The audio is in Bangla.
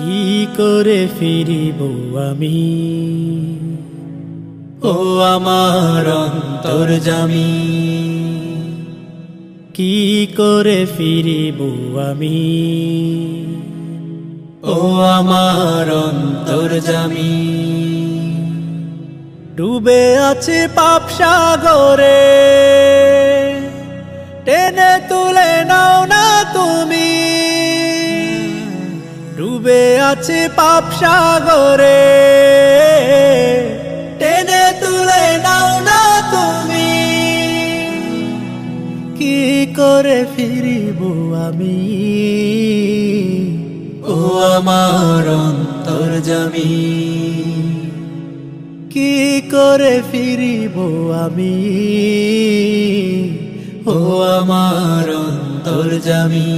কি করে ফিরিব আমি, ও আমার অন্তর্যামী। কি করে ফিরিব আমি, ও আমার অন্তর্যামী। ডুবে আছে পাপ সাগরে, টেনে তুলে নাও না তুমি। ডুবে আছে পাপ সাগরে, টেনে তুলে নাও না তুমি। কি করে ফিরিব আমি, ও আমার অন্তর্যামী। কি করে ফিরিব আমি, ও আমার অন্তর্যামী।